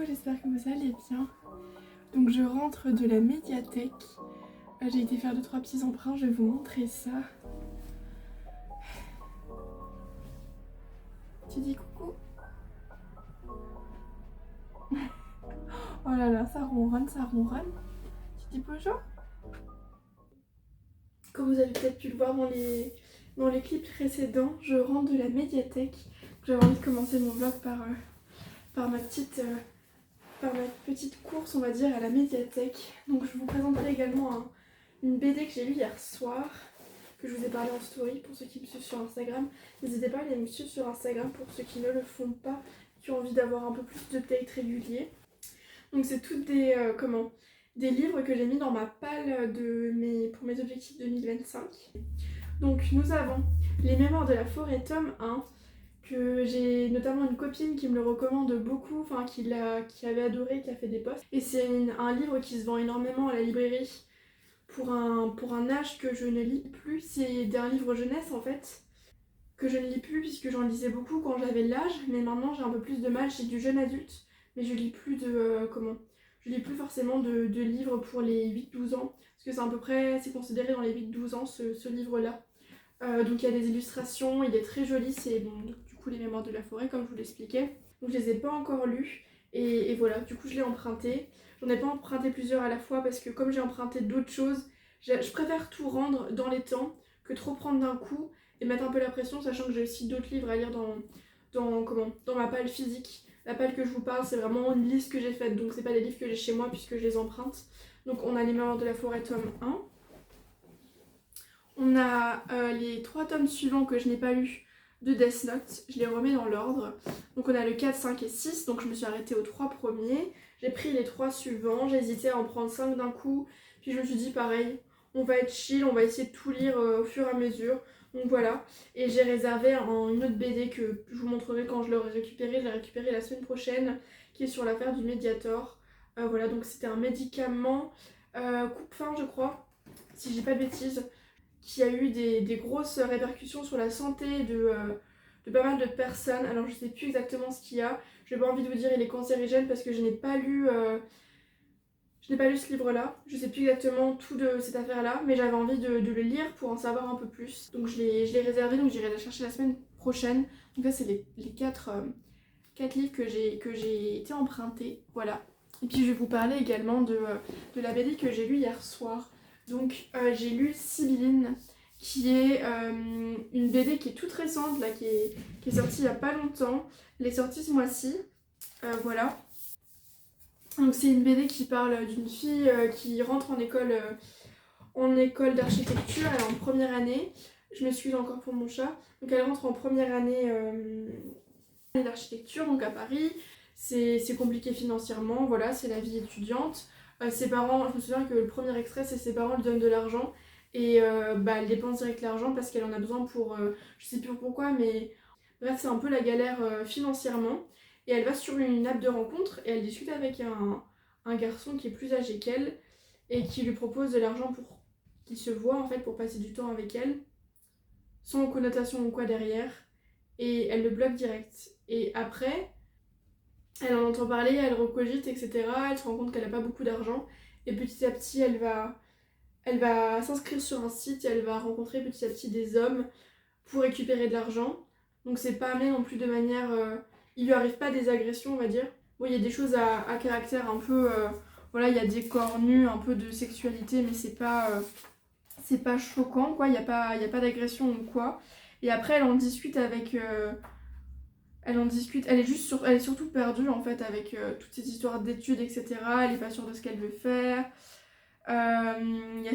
j'espère que vous allez bien. Donc je rentre de la médiathèque. J'ai été faire 2-3 petits emprunts, je vais vous montrer ça. Tu dis coucou? Oh là là, ça ronronne, ça ronronne. Tu dis bonjour? Comme vous avez peut-être pu le voir dans les clips précédents, je rentre de la médiathèque. J'avais envie de commencer mon vlog par ma petite course, on va dire, à la médiathèque. Donc je vous présenterai également une BD que j'ai lue hier soir, que je vous ai parlé en story pour ceux qui me suivent sur Instagram. N'hésitez pas à aller me suivre sur Instagram pour ceux qui ne le font pas, qui ont envie d'avoir un peu plus d'updates réguliers. Donc c'est toutes des livres que j'ai mis dans ma palle pour mes objectifs 2025. Donc nous avons Les Mémoires de la Forêt tome 1, que j'ai notamment une copine qui me le recommande beaucoup, enfin qui avait adoré, qui a fait des posts. Et c'est un livre qui se vend énormément à la librairie pour un âge que je ne lis plus. C'est un livre jeunesse en fait, que je ne lis plus puisque j'en lisais beaucoup quand j'avais l'âge, mais maintenant j'ai un peu plus de mal, j'ai du jeune adulte, mais je lis plus je lis plus forcément de livres pour les 8-12 ans, parce que c'est à peu près, c'est considéré dans les 8-12 ans ce livre-là. Donc il y a des illustrations, il est très joli, c'est bon, du coup Les Mémoires de la Forêt comme je vous l'expliquais. Donc je les ai pas encore lus et voilà, du coup je l'ai emprunté. J'en ai pas emprunté plusieurs à la fois parce que comme j'ai emprunté d'autres choses, je préfère tout rendre dans les temps que trop prendre d'un coup et mettre un peu la pression, sachant que j'ai aussi d'autres livres à lire dans ma palle physique. La palle que je vous parle, c'est vraiment une liste que j'ai faite, donc c'est pas des livres que j'ai chez moi puisque je les emprunte. Donc on a Les Mémoires de la Forêt tome 1. On a les 3 tomes suivants que je n'ai pas lus de Death Note, je les remets dans l'ordre. Donc on a le 4, 5 et 6, donc je me suis arrêtée aux 3 premiers. J'ai pris les 3 suivants, j'ai hésité à en prendre 5 d'un coup, puis je me suis dit pareil, on va être chill, on va essayer de tout lire au fur et à mesure. Donc voilà, et j'ai réservé une autre BD que je vous montrerai quand je l'aurai récupérée. Je l'ai récupérée la semaine prochaine, qui est sur l'affaire du Mediator. Voilà, donc c'était un médicament coupe-faim je crois, si j'ai pas de bêtises, qui a eu des grosses répercussions sur la santé de pas mal de personnes. Alors je sais plus exactement ce qu'il y a. J'ai pas envie de vous dire il est cancérigène parce que je n'ai pas lu ce livre-là. Je sais plus exactement tout de cette affaire-là, mais j'avais envie de le lire pour en savoir un peu plus. Donc je l'ai réservé, donc j'irai la chercher la semaine prochaine. Donc là c'est les 4 livres que j'ai été empruntés. Voilà. Et puis je vais vous parler également de la BD que j'ai lue hier soir. Donc j'ai lu Sibylline, qui est une BD qui est toute récente, là, qui est sortie il n'y a pas longtemps. Elle est sortie ce mois-ci. Voilà. Donc c'est une BD qui parle d'une fille qui rentre en école d'architecture. Elle est en première année. Je m'excuse encore pour mon chat. Donc elle rentre en première année d'architecture, donc à Paris. C'est compliqué financièrement, voilà, c'est la vie étudiante. Ses parents, je me souviens que le premier extrait, c'est ses parents lui donnent de l'argent et elle dépense direct l'argent parce qu'elle en a besoin pour, je sais plus pourquoi, mais bref, c'est un peu la galère financièrement. Et elle va sur une app de rencontre et elle discute avec un garçon qui est plus âgé qu'elle et qui lui propose de l'argent pour qu'il se voit en fait, pour passer du temps avec elle, sans connotation ou quoi derrière. Et elle le bloque direct. Et après, elle en entend parler, elle recogite, etc. Elle se rend compte qu'elle n'a pas beaucoup d'argent. Et petit à petit, elle va s'inscrire sur un site et elle va rencontrer petit à petit des hommes pour récupérer de l'argent. Donc c'est pas amené non plus de manière... il lui arrive pas des agressions, on va dire. Bon, il y a des choses à caractère un peu... voilà, il y a des corps nus, un peu de sexualité, mais c'est pas choquant, quoi. Il y a pas d'agression ou quoi. Et après, elle en discute avec... elle est surtout perdue en fait avec toutes ces histoires d'études, etc. Elle est pas sûre de ce qu'elle veut faire. Il y a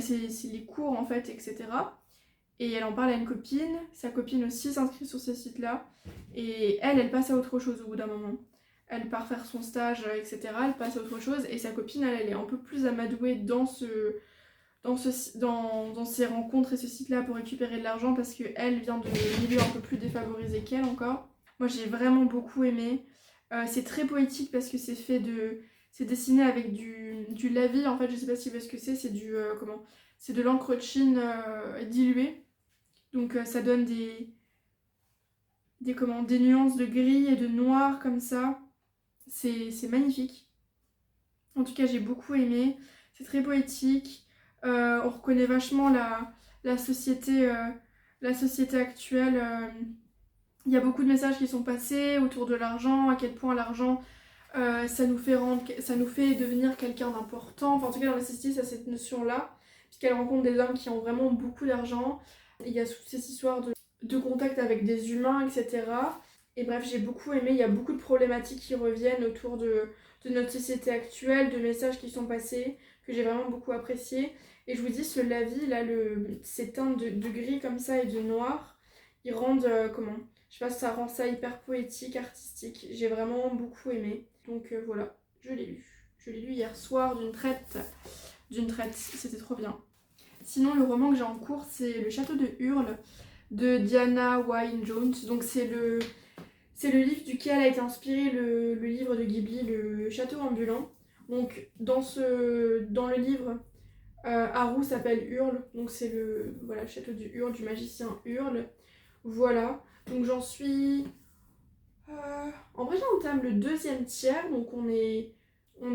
les cours en fait, etc. Et elle en parle à une copine. Sa copine aussi s'inscrit sur ces sites-là. Et elle passe à autre chose au bout d'un moment. Elle part faire son stage, etc. Elle passe à autre chose. Et sa copine, elle est un peu plus amadouée dans ces rencontres et ce site-là pour récupérer de l'argent parce qu'elle vient de milieux un peu plus défavorisés qu'elle encore. Moi j'ai vraiment beaucoup aimé. C'est très poétique parce que c'est dessiné avec du lavis. En fait, je sais pas si vous voyez ce que c'est c'est de l'encre de Chine diluée. Donc ça donne des nuances de gris et de noir comme ça. c'est magnifique. En tout cas, j'ai beaucoup aimé. C'est très poétique. On reconnaît vachement la société, la société actuelle. Il y a beaucoup de messages qui sont passés autour de l'argent, à quel point l'argent, ça nous fait devenir quelqu'un d'important. Enfin, en tout cas, dans la société, ça a cette notion-là, puisqu'elle rencontre des hommes qui ont vraiment beaucoup d'argent. Il y a toutes ces histoires de contact avec des humains, etc. Et bref, j'ai beaucoup aimé. Il y a beaucoup de problématiques qui reviennent autour de notre société actuelle, de messages qui sont passés, que j'ai vraiment beaucoup apprécié. Et je vous dis, ce lavis, là, ces teintes de gris comme ça et de noir, ils rendent, comment? Je sais pas, ça rend ça hyper poétique, artistique. J'ai vraiment beaucoup aimé. Donc voilà, je l'ai lu. Je l'ai lu hier soir d'une traite. D'une traite, c'était trop bien. Sinon, le roman que j'ai en cours, c'est Le Château de Hurle de Diana Wynne Jones. Donc c'est le livre duquel a été inspiré le livre de Ghibli, Le Château ambulant. Donc dans le livre, Haru s'appelle Hurle. Donc c'est le château du Hurle, du magicien Hurle. Voilà. Donc j'en suis... en vrai j'entame le deuxième tiers, donc on est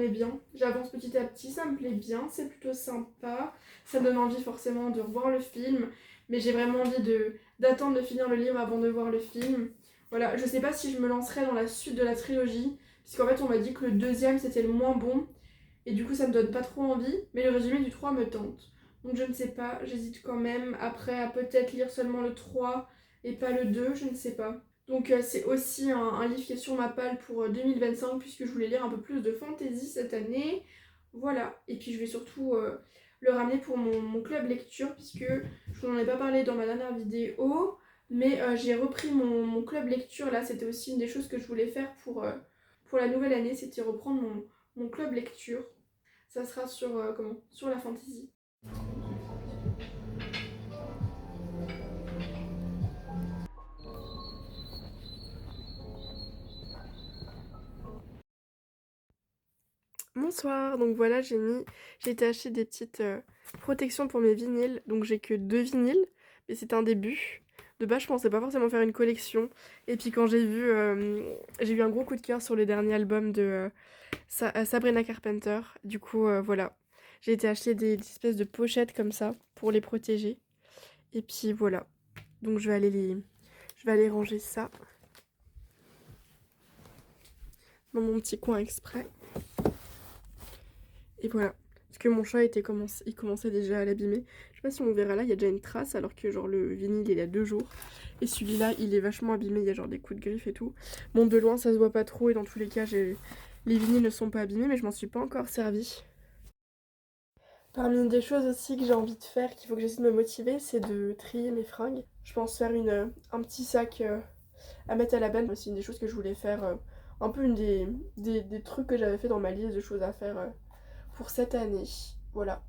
bien. J'avance petit à petit, ça me plaît bien, c'est plutôt sympa. Ça me donne envie forcément de revoir le film, mais j'ai vraiment envie d'attendre de finir le livre avant de voir le film. Voilà, je sais pas si je me lancerai dans la suite de la trilogie, puisqu'en fait on m'a dit que le deuxième c'était le moins bon, et du coup ça me donne pas trop envie, mais le résumé du 3 me tente. Donc je ne sais pas, j'hésite quand même après à peut-être lire seulement le 3 et pas le 2, je ne sais pas. Donc c'est aussi un livre qui est sur ma palle pour 2025 puisque je voulais lire un peu plus de fantasy cette année. Voilà, et puis je vais surtout le ramener pour mon club lecture puisque je vous en ai pas parlé dans ma dernière vidéo, mais j'ai repris mon club lecture là, c'était aussi une des choses que je voulais faire pour la nouvelle année, c'était reprendre mon club lecture. Ça sera sur, sur la fantasy. Bonsoir, donc voilà, j'ai été acheter des petites protections pour mes vinyles, donc j'ai que 2 vinyles, mais c'est un début. De base, je pensais pas forcément faire une collection, et puis quand j'ai eu un gros coup de cœur sur le dernier album de Sabrina Carpenter, du coup voilà, j'ai été acheter des espèces de pochettes comme ça pour les protéger, et puis voilà, donc je vais aller ranger ça dans mon petit coin exprès. Et voilà. Parce que mon chat il commençait déjà à l'abîmer. Je sais pas si on verra là, il y a déjà une trace alors que genre le vinyle il a 2 jours. Et celui-là il est vachement abîmé, il y a genre des coups de griffe et tout. Bon de loin ça se voit pas trop et dans tous les cas les vinyles ne sont pas abîmés mais je m'en suis pas encore servi. Parmi une des choses aussi que j'ai envie de faire, qu'il faut que j'essaie de me motiver, c'est de trier mes fringues. Je pense faire un petit sac à mettre à la benne. C'est une des choses que je voulais faire. Un peu une des trucs que j'avais fait dans ma liste de choses à faire pour cette année. Voilà.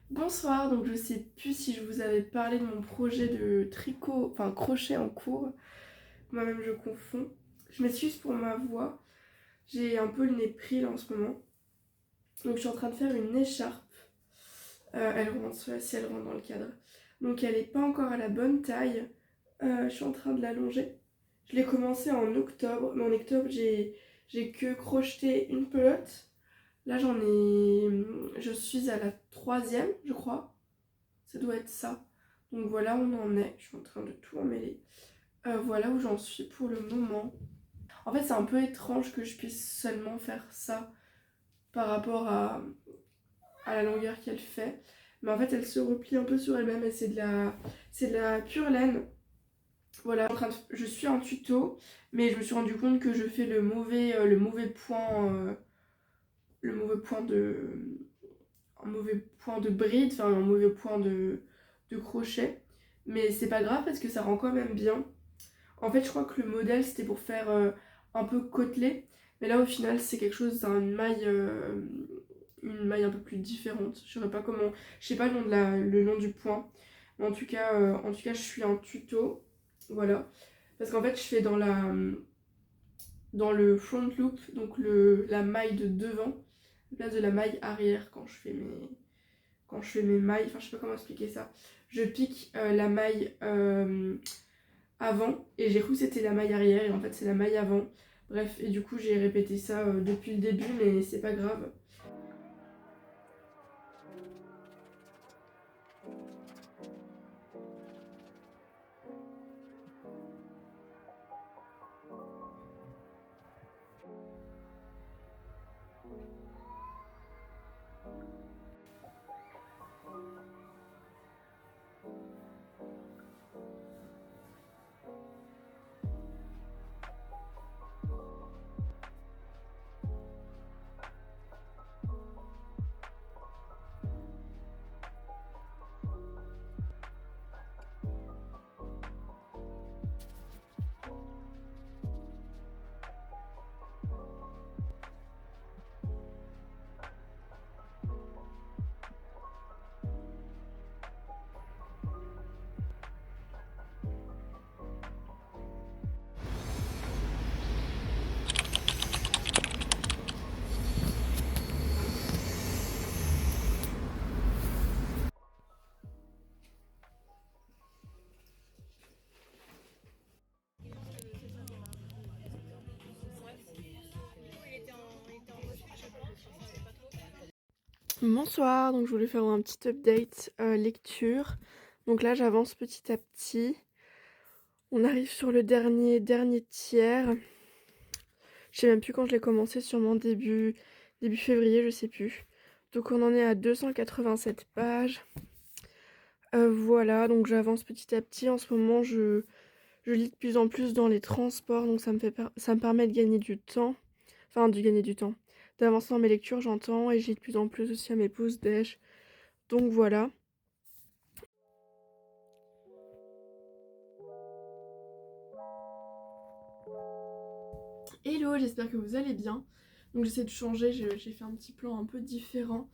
Bonsoir, donc je sais plus si je vous avais parlé de mon projet de tricot, enfin crochet en cours. Moi-même je confonds. Je m'excuse pour ma voix. J'ai un peu le nez pris là en ce moment. Donc je suis en train de faire une écharpe. Elle rentre, si elle rentre dans le cadre. Donc elle n'est pas encore à la bonne taille. Je suis en train de l'allonger. Je l'ai commencé en octobre, mais en octobre j'ai que crocheté une pelote. Là je suis à la 3e, je crois. Ça doit être ça. Donc voilà où on en est. Je suis en train de tout emmêler. Voilà où j'en suis pour le moment. En fait, c'est un peu étrange que je puisse seulement faire ça par rapport à la longueur qu'elle fait. Mais en fait, elle se replie un peu sur elle-même et c'est de la pure laine. Voilà, je suis en tuto, mais je me suis rendu compte que je fais le mauvais point, un mauvais point de bride, enfin un mauvais point de crochet. Mais c'est pas grave parce que ça rend quand même bien. En fait, je crois que le modèle c'était pour faire un peu côtelé, mais là au final c'est quelque chose, c'est une maille un peu plus différente. Je saurais pas comment, je sais pas le nom, le nom du point, mais en tout cas je suis en tuto, voilà, parce qu'en fait je fais dans le front loop, donc la maille de devant, à la place de la maille arrière quand je fais mes mailles, enfin je sais pas comment expliquer ça. Je pique la maille avant et j'ai cru que c'était la maille arrière et en fait c'est la maille avant. Bref, et du coup j'ai répété ça depuis le début, mais c'est pas grave. Bonsoir, donc je voulais faire un petit update lecture. Donc là j'avance petit à petit. On arrive sur le dernier tiers. Je sais même plus quand je l'ai commencé, sûrement début février, je sais plus. Donc on en est à 287 pages. Voilà, donc j'avance petit à petit. En ce moment je lis de plus en plus dans les transports, donc ça me permet de gagner du temps. Enfin de gagner du temps. D'avancer dans mes lectures, j'entends, et je lis de plus en plus aussi à mes pauses déj. Donc voilà. Hello, j'espère que vous allez bien. Donc j'essaie de changer, j'ai fait un petit plan un peu différent.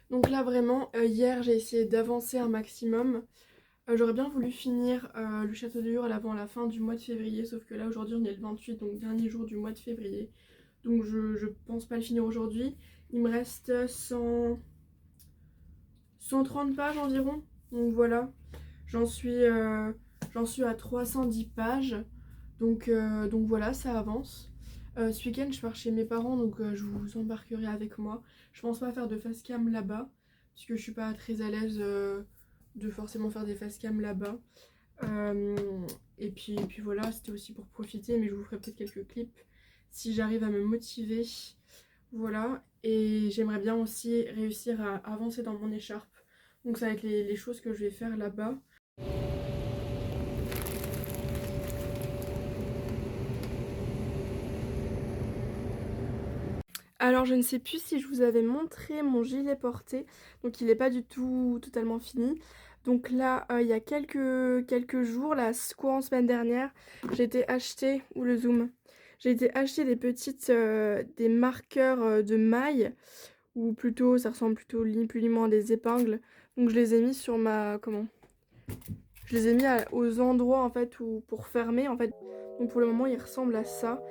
Donc là vraiment, hier j'ai essayé d'avancer un maximum. J'aurais bien voulu finir le Château de Hurle avant la fin du mois de février, sauf que là aujourd'hui on est le 28, donc dernier jour du mois de février. Donc je pense pas le finir aujourd'hui. Il me reste 130 pages environ. Donc voilà, j'en suis à 310 pages. Donc voilà, ça avance. Ce week-end je pars chez mes parents, donc je vous embarquerai avec moi. Je pense pas faire de face cam là-bas, puisque je suis pas très à l'aise de forcément faire des face cam là-bas. Et puis voilà, c'était aussi pour profiter, mais je vous ferai peut-être quelques clips si j'arrive à me motiver. Voilà, et j'aimerais bien aussi réussir à avancer dans mon écharpe. Donc ça va être les choses que je vais faire là-bas. Alors je ne sais plus si je vous avais montré mon gilet porté, donc il n'est pas du tout totalement fini. Donc là, il y a quelques jours, la courant semaine dernière, j'ai été acheter, ou le zoom, j'ai été acheter des marqueurs de mailles, ou plutôt, ça ressemble plutôt plus limement à des épingles. Donc je les ai mis sur je les ai mis aux endroits en fait pour fermer en fait. Donc pour le moment, ils ressemblent à ça.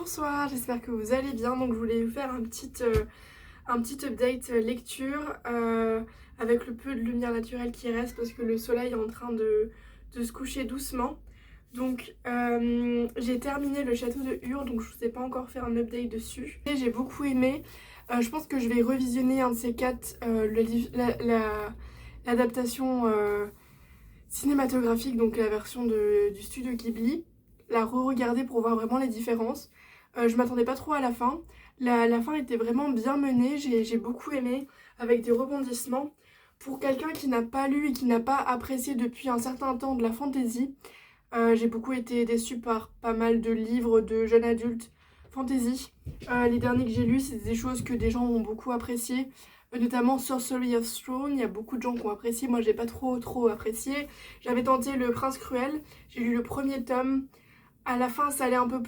Bonsoir, j'espère que vous allez bien. Donc je voulais vous faire un petit un petit update lecture avec le peu de lumière naturelle qui reste parce que le soleil est en train de se coucher doucement. Donc j'ai terminé le château de Ur, donc je vous ai pas encore fait un update dessus. Et j'ai beaucoup aimé. Je pense que je vais revisionner un de ces quatre, l'adaptation cinématographique, donc la version du studio Ghibli. La re-regarder pour voir vraiment les différences. Je m'attendais pas trop à la fin. La fin était vraiment bien menée, j'ai beaucoup aimé, avec des rebondissements. Pour quelqu'un qui n'a pas lu et qui n'a pas apprécié depuis un certain temps de la fantasy, j'ai beaucoup été déçue par pas mal de livres de jeunes adultes fantasy. Les derniers que j'ai lus, c'est des choses que des gens ont beaucoup appréciées, notamment Sorcery of Throne. Il y a beaucoup de gens qui ont apprécié, moi j'ai pas trop apprécié. J'avais tenté Le Prince Cruel, j'ai lu le premier tome. À la fin, ça allait un peu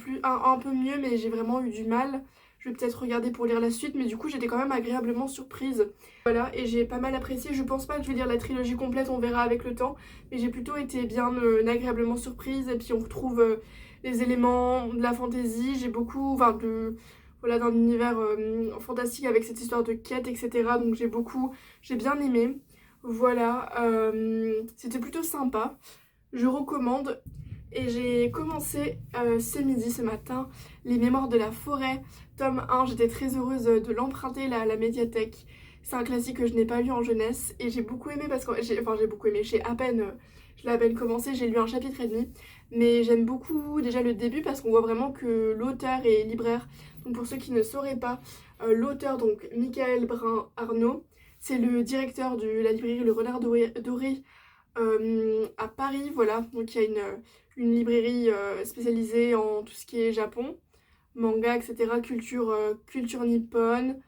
mieux, mais j'ai vraiment eu du mal. Je vais peut-être regarder pour lire la suite, mais du coup, j'étais quand même agréablement surprise. Voilà, et j'ai pas mal apprécié. Je pense pas que je vais lire la trilogie complète, on verra avec le temps, mais j'ai plutôt été bien agréablement surprise. Et puis, on retrouve les éléments de la fantasy. J'ai beaucoup, voilà, d'un univers fantastique avec cette histoire de quête, etc. Donc, j'ai bien aimé. Voilà, c'était plutôt sympa. Je recommande. Et j'ai commencé ce midi, ce matin, Les Mémoires de la Forêt, tome 1. J'étais très heureuse de l'emprunter là, à la médiathèque. C'est un classique que je n'ai pas lu en jeunesse et j'ai beaucoup aimé parce que j'ai beaucoup aimé. Je l'ai à peine commencé, j'ai lu un chapitre et demi, mais j'aime beaucoup déjà le début parce qu'on voit vraiment que l'auteur est libraire. Donc pour ceux qui ne sauraient pas, l'auteur, donc Michael Brun Arnaud, c'est le directeur de la librairie Le Renard Doré à Paris. Voilà, donc il y a une librairie spécialisée en tout ce qui est Japon, manga, etc., culture nippone.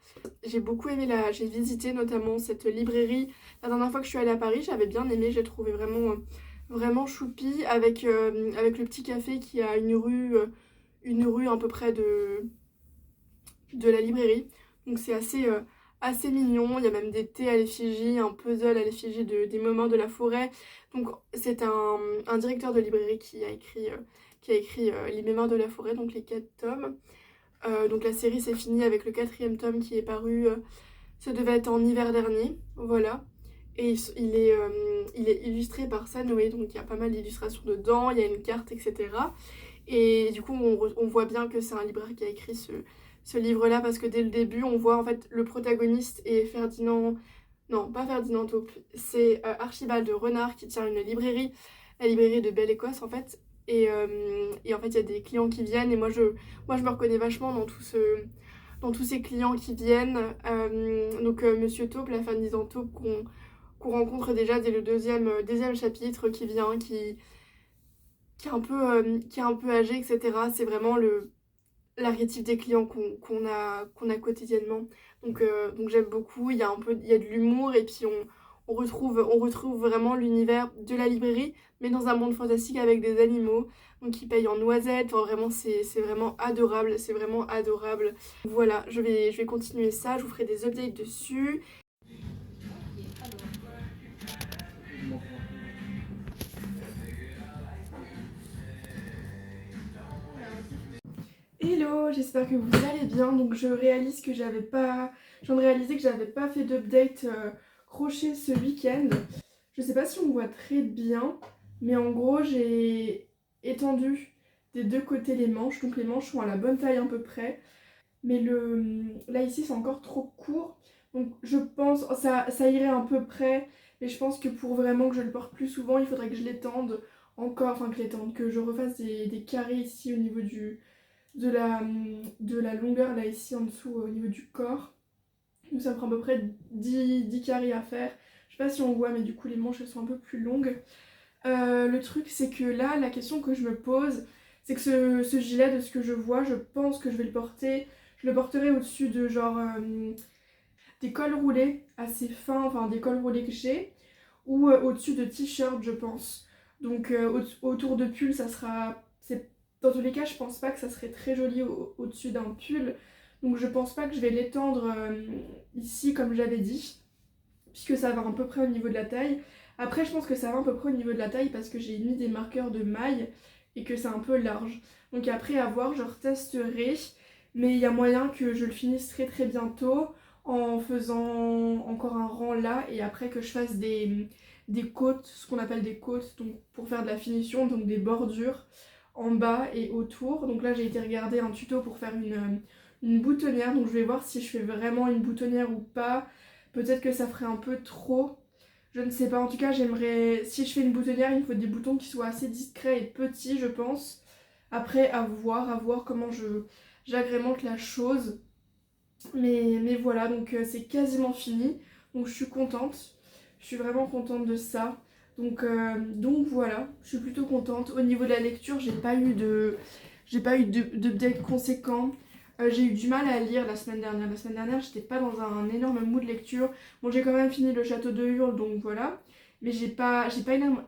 J'ai beaucoup aimé j'ai visité notamment cette librairie la dernière fois que je suis allée à Paris, j'avais bien aimé, j'ai trouvé vraiment choupi avec le petit café qui a une rue à peu près de la librairie. Donc c'est assez mignon, il y a même des thés à l'effigie, un puzzle à l'effigie des moments de la forêt. Donc c'est un directeur de librairie qui a écrit Les Mémoires de la forêt, donc les 4 tomes. Donc la série s'est finie avec le 4e tome qui est paru, ça devait être en hiver dernier, voilà. Et il est illustré par Sanoé, donc il y a pas mal d'illustrations dedans, il y a une carte, etc. Et du coup on voit bien que c'est un libraire qui a écrit ce livre-là parce que dès le début on voit en fait le protagoniste est Ferdinand, non pas Ferdinand Taupe, c'est Archibald Renard qui tient une librairie, la librairie de Belle Écosse en fait. Et en fait il y a des clients qui viennent et moi je me reconnais vachement dans tous ces clients qui viennent. Donc Monsieur Taupe, la Ferdinand Taupe qu'on rencontre déjà dès le deuxième chapitre qui vient, qui est un peu âgé, etc. C'est vraiment l'archétype des clients qu'on a quotidiennement. Donc j'aime beaucoup, il y a de l'humour et puis on retrouve vraiment l'univers de la librairie, mais dans un monde fantastique avec des animaux, donc qui payent en noisettes. Enfin, vraiment c'est vraiment adorable, c'est vraiment adorable. Voilà, je vais continuer ça, je vous ferai des updates dessus. Hello, j'espère que vous allez bien. Donc je réalise que j'avais pas, je viens de réaliser que j'avais pas fait d'update crochet ce week-end. Je sais pas si on voit très bien, mais en gros j'ai étendu des deux côtés les manches, donc les manches sont à la bonne taille à peu près. Mais là ici c'est encore trop court, donc je pense ça irait à peu près, mais je pense que pour vraiment que je le porte plus souvent, il faudrait que je l'étende encore, que je refasse des carrés ici au niveau de la longueur là ici en dessous au niveau du corps. Donc ça me prend à peu près 10 carrés à faire. Je sais pas si on voit, mais du coup les manches elles sont un peu plus longues. Le truc c'est que là la question que je me pose, c'est que ce gilet, de ce que je vois, je pense que je vais le porter. Je le porterai au-dessus de genre des cols roulés assez fins, enfin des cols roulés que j'ai, ou au-dessus de t-shirts je pense. Donc autour de pull ça sera... Dans tous les cas je pense pas que ça serait très joli au-dessus d'un pull. Donc je pense pas que je vais l'étendre ici comme j'avais dit, puisque ça va à peu près au niveau de la taille. Après je pense que ça va à peu près au niveau de la taille parce que j'ai mis des marqueurs de maille et que c'est un peu large. Donc après à voir, je retesterai, mais il y a moyen que je le finisse très bientôt. en faisant encore un rang là et après que je fasse des côtes, ce qu'on appelle des côtes, donc pour faire de la finition, donc des bordures en bas et autour. Donc là j'ai été regarder un tuto pour faire une boutonnière, donc je vais voir si je fais vraiment une boutonnière ou pas. Peut-être que ça ferait un peu trop, je ne sais pas. En tout cas j'aimerais, si je fais une boutonnière, il me faut des boutons qui soient assez discrets et petits je pense. Après à voir comment j'agrémente la chose. Mais voilà, donc c'est quasiment fini. Donc je suis contente. Je suis vraiment contente de ça. Donc voilà, je suis plutôt contente. Au niveau de la lecture, j'ai pas eu d'update conséquent. J'ai eu du mal à lire la semaine dernière. La semaine dernière, j'étais pas dans un énorme mood de lecture. Bon, j'ai quand même fini le château de Hurle, donc voilà. Mais j'ai pas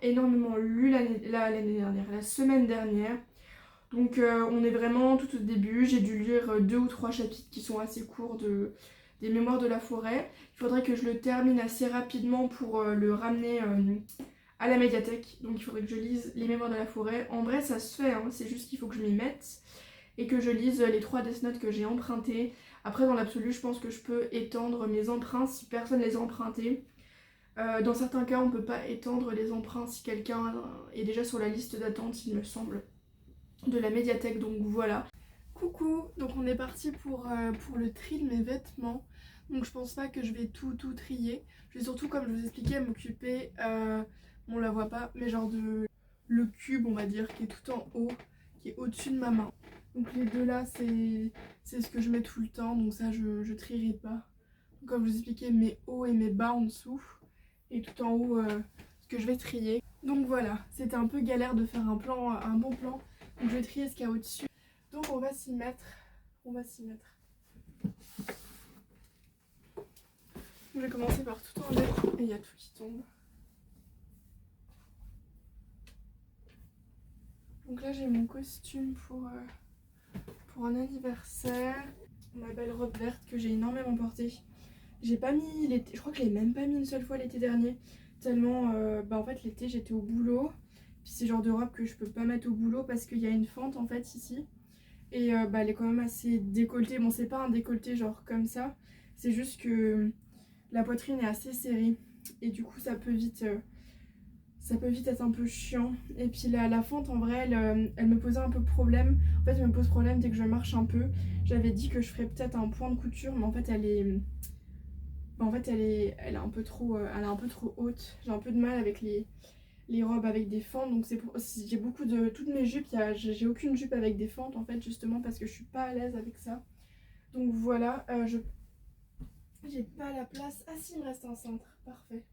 énormément lu l'année dernière, la semaine dernière. Donc on est vraiment tout au début, j'ai dû lire 2 ou 3 chapitres qui sont assez courts des Mémoires de la forêt. Il faudrait que je le termine assez rapidement pour le ramener à la médiathèque. Donc il faudrait que je lise les Mémoires de la forêt. En vrai ça se fait, hein, c'est juste qu'il faut que je m'y mette et que je lise les 3 Death Notes que j'ai empruntés. Après dans l'absolu je pense que je peux étendre mes emprunts si personne les a empruntés. Dans certains cas on peut pas étendre les emprunts si quelqu'un est déjà sur la liste d'attente il me semble, de la médiathèque, donc voilà. Coucou, donc on est parti pour le tri de mes vêtements. Donc je pense pas que je vais tout trier. Je vais surtout, comme je vous expliquais, m'occuper, on la voit pas, mais genre de le cube on va dire, qui est tout en haut, qui est au-dessus de ma main. Donc les deux là, c'est ce que je mets tout le temps, donc ça je trierai pas. Donc, comme je vous expliquais, mes hauts et mes bas en dessous, et tout en haut, ce que je vais trier. Donc voilà, c'était un peu galère de faire un bon plan. Donc je vais trier ce qu'il y a au-dessus. Donc on va s'y mettre. On va s'y mettre. Je vais commencer par tout enlever. Et il y a tout qui tombe. Donc là j'ai mon costume pour un anniversaire. Ma belle robe verte que j'ai énormément portée. J'ai pas mis l'été. Je crois que je l'ai même pas mis une seule fois l'été dernier. Tellement en fait l'été j'étais au boulot. Puis c'est le genre de robe que je peux pas mettre au boulot parce qu'il y a une fente en fait ici. Et elle est quand même assez décolletée. Bon, c'est pas un décolleté genre comme ça. C'est juste que la poitrine est assez serrée. Et du coup, ça peut vite être un peu chiant. Et puis la fente, en vrai, elle me posait un peu problème. En fait, elle me pose problème dès que je marche un peu. J'avais dit que je ferais peut-être un point de couture, mais en fait, elle est un peu trop haute. J'ai un peu de mal avec les robes avec des fentes, donc j'ai beaucoup de toutes mes jupes, j'ai aucune jupe avec des fentes en fait, justement parce que je suis pas à l'aise avec ça. Donc voilà, j'ai pas la place. Ah si, il me reste un cintre, parfait.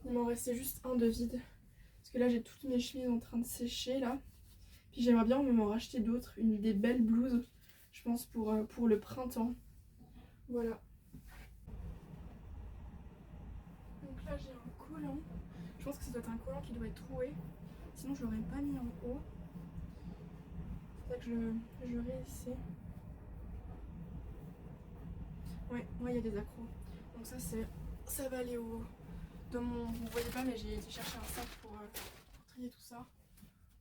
Il m'en restait juste un de vide parce que là j'ai toutes mes chemises en train de sécher là. Puis j'aimerais bien m'en racheter d'autres, des belles blouses, je pense pour le printemps. Voilà. Donc là j'ai un collant. Je pense que ça doit être un collant qui doit être troué. Sinon je l'aurais pas mis en haut. C'est ça que je réessaie. Ouais, moi il y a des accros. Donc ça va aller dans mon. Vous voyez pas, mais j'ai été chercher un sac pour trier tout ça.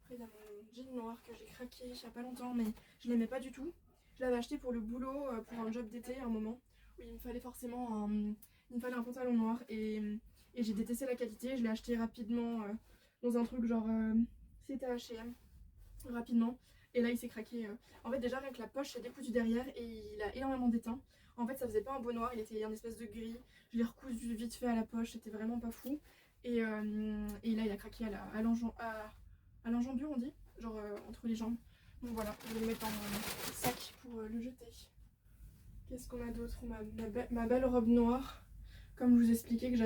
Après il y a mon jean noir que j'ai craqué il y a pas longtemps, mais je l'aimais pas du tout. Je l'avais acheté pour le boulot, pour un job d'été à un moment où il me fallait forcément il me fallait un pantalon noir et j'ai détesté la qualité. Je l'ai acheté rapidement dans un truc genre c'était H&M rapidement. Et là il s'est craqué. En fait déjà rien que la poche s'est décousue derrière et il a énormément d'étain. En fait ça faisait pas un beau noir, il était un espèce de gris. Je l'ai recousu vite fait à la poche, c'était vraiment pas fou. Et là il a craqué à l'enjambure on dit, genre entre les jambes. Donc voilà, je vais le mettre dans mon sac pour le jeter. Qu'est-ce qu'on a d'autre? Ma belle robe noire, comme je vous expliquais que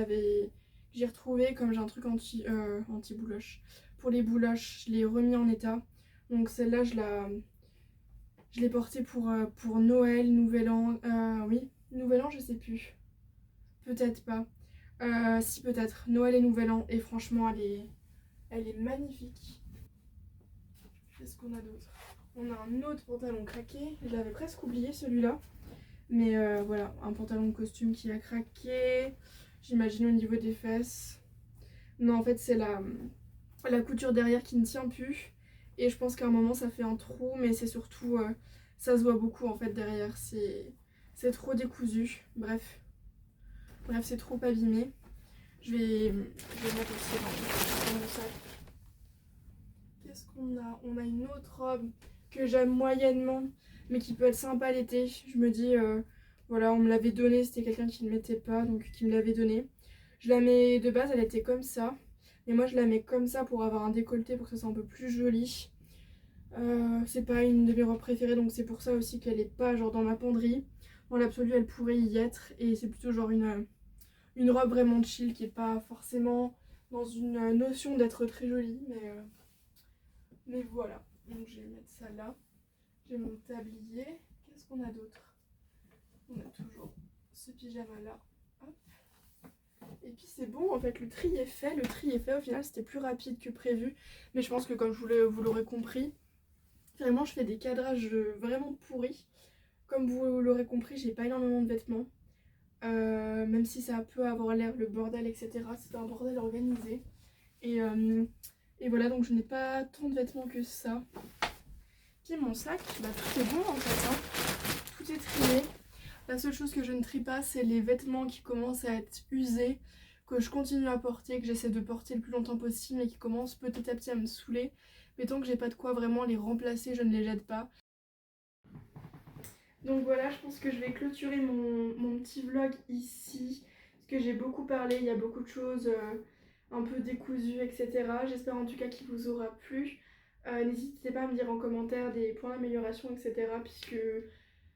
j'ai retrouvé, comme j'ai un truc anti-bouloche. Pour les bouloches, je l'ai remis en état. Donc celle-là, je l'ai portée pour Noël, Nouvel An. Oui, Nouvel An, je sais plus. Peut-être pas. Si, peut-être. Noël et Nouvel An. Et franchement, elle est magnifique. Qu'est-ce qu'on a d'autre? On a un autre pantalon craqué. Je l'avais presque oublié celui-là. Mais voilà, un pantalon de costume qui a craqué. J'imagine au niveau des fesses. Non, en fait, c'est la couture derrière qui ne tient plus. Et je pense qu'à un moment, ça fait un trou. Mais c'est surtout... ça se voit beaucoup en fait derrière. C'est trop décousu. Bref. Bref, c'est trop abîmé. Je vais mettre aussi dans mon sac. Qu'est-ce qu'on a? On a une autre robe que j'aime moyennement, mais qui peut être sympa l'été. Je me dis, voilà, on me l'avait donnée, c'était quelqu'un qui ne mettait pas, donc qui me l'avait donnée. Je la mets de base, elle était comme ça. Mais moi, je la mets comme ça pour avoir un décolleté, pour que ça soit un peu plus joli. C'est pas une de mes robes préférées, donc c'est pour ça aussi qu'elle est pas genre dans ma penderie. Dans l'absolu, elle pourrait y être, et c'est plutôt genre une robe vraiment chill qui est pas forcément dans une notion d'être très jolie, mais voilà. Donc je vais mettre ça là. J'ai mon tablier. Qu'est-ce qu'on a d'autre? On a toujours ce pyjama là. Hop. Et puis c'est bon, en fait, le tri est fait. Le tri est fait, au final c'était plus rapide que prévu. Mais je pense que comme vous l'aurez compris, vraiment je fais des cadrages vraiment pourris. Comme vous l'aurez compris, j'ai pas énormément de vêtements. Même si ça peut avoir l'air le bordel, etc. C'est un bordel organisé. Et voilà, donc je n'ai pas tant de vêtements que ça. Puis mon sac, bah, tout est bon en fait, hein. Tout est trié. La seule chose que je ne trie pas, c'est les vêtements qui commencent à être usés, que je continue à porter, que j'essaie de porter le plus longtemps possible, mais qui commencent petit à petit à me saouler. Mais tant que j'ai pas de quoi vraiment les remplacer, je ne les jette pas. Donc voilà, je pense que je vais clôturer mon petit vlog ici. Parce que j'ai beaucoup parlé, il y a beaucoup de choses un peu décousues, etc. J'espère en tout cas qu'il vous aura plu. N'hésitez pas à me dire en commentaire des points d'amélioration, etc. Puisque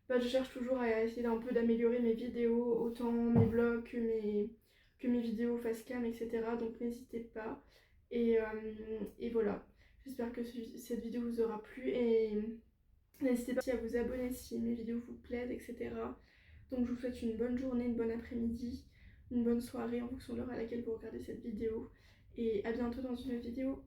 bah, je cherche toujours à essayer d'un peu d'améliorer mes vidéos, autant mes vlogs que mes vidéos face cam, etc. Donc n'hésitez pas. Et voilà, j'espère que cette vidéo vous aura plu. Et n'hésitez pas aussi à vous abonner si mes vidéos vous plaisent, etc. Donc je vous souhaite une bonne journée, une bonne après-midi, une bonne soirée en fonction de l'heure à laquelle vous regardez cette vidéo. Et à bientôt dans une vidéo.